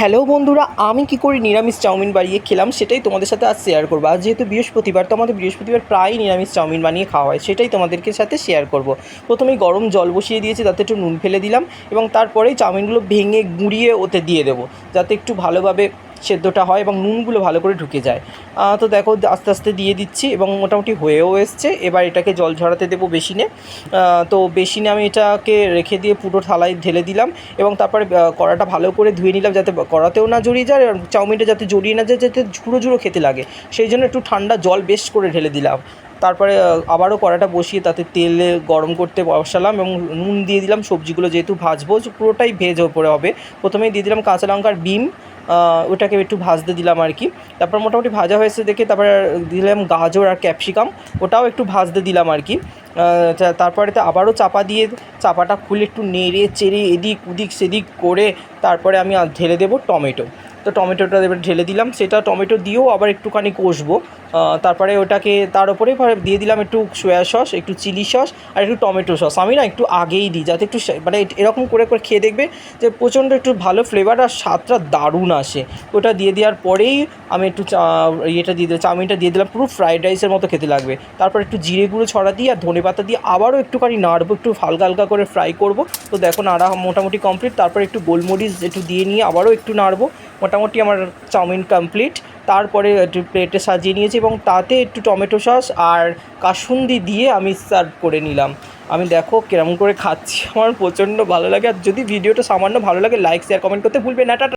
Hello বন্ধুরা, আমি কি করে নিরামিষ চাউমিন বানিয়ে খেলাম সেটাই তোমাদের সাথে আজ শেয়ার করবো। আজ যেহেতু বৃহস্পতিবার, তো আমাদের বৃহস্পতিবার প্রায় নিরামিষ চাউমিন বানিয়ে খাওয়া হয়, সেটাই তোমাদেরকে সাথে শেয়ার করব। প্রথমেই গরম জল বসিয়ে দিয়েছি, তাতে একটু নুন ফেলে দিলাম এবং তারপরেই চাউমিনগুলো ভেঙে গুঁড়িয়ে ওতে দিয়ে দেবো, যাতে একটু ভালোভাবে সেদ্ধটা হয় এবং নুনগুলো ভালো করে ঢুকে যায়। তো দেখো আস্তে আস্তে দিয়ে দিচ্ছি এবং মোটামুটি হয়েও এসছে। এবার এটাকে জল ঝরাতে দেবো বেসিনে। তো বেসিনে আমি এটাকে রেখে দিয়ে পুরো থালায় ঢেলে দিলাম এবং তারপরে কড়াটা ভালো করে ধুয়ে নিলাম, যাতে কড়াতেও না জড়িয়ে যায় আর চাউমিনটা যাতে জড়িয়ে না যায়, যাতে ঝুড়ো ঝুড়ো খেতে লাগে। সেই জন্য একটু ঠান্ডা জল বেশ করে ঢেলে দিলাম। তারপরে আবারও কড়াটা বসিয়ে তাতে তেলে গরম করতে বসালাম এবং নুন দিয়ে দিলাম। সবজিগুলো যেহেতু ভাজবো, পুরোটাই ভেজ ওপরে হবে। প্রথমেই দিয়ে দিলাম কাঁচা লঙ্কার বিম, ওটাকে একটু ভাজতে দিলাম আর কি। তারপর মোটামুটি ভাজা হয়েছে দেখে তারপরে দিলাম গাজর আর ক্যাপসিকাম, ওটাও একটু ভাজতে দিলাম আর কি। তারপরে তো আবারও চাপাটা খুলে একটু নেড়ে চেড়ে এদিক ওদিক সেদিক করে তারপরে আমি ঢেলে দেবো টমেটো। তো টমেটোটা এবার ঢেলে দিলাম, সেটা টমেটো দিয়েও আবার একটুখানি কষবো। তারপরে ওটাকে তার উপরে দিয়ে দিলাম একটু সয়া সস, একটু চিলি সস আর একটু টমেটো সস। আমি না একটু আগেই দিই, যাতে একটু মানে এরকম করে করে খেয়ে দেখবে যে প্রচণ্ড একটু ভালো ফ্লেভার আর স্বাদটা দারুণ আসে। ওটা দিয়ে দেওয়ার পরেই আমি একটু ইয়েটা দিয়ে দিলাম, চাউমিনটা দিয়ে দিলাম, পুরো ফ্রাইড রাইসের মতো খেতে লাগবে। তারপর একটু জিরে গুঁড়ো ছড়া দিয়ে আর ধনেপাতা দিয়ে আবারও একটুখানি নাড়বো, একটু হালকা হালকা করে ফ্রাই করব। তো দেখো নাড়া মোটামুটি কমপ্লিট। তারপর একটু গোলমরিচ একটু দিয়ে নিয়ে আবারও একটু নাড়বো। মোটামুটি আমার চাউমিন কমপ্লিট। তারপরে একটু প্লেটে সাজিয়ে নিয়েছি এবং তাতে একটু টমেটো সস আর কাসুন্দি দিয়ে আমি সার্ভ করে নিলাম। আমি দেখো কেমন করে খাচ্ছি, আমার প্রচণ্ড ভালো লাগে। আর যদি ভিডিওটা সামান্য ভালো লাগে, লাইক শেয়ার কমেন্ট করতে ভুলবে না। টাটা।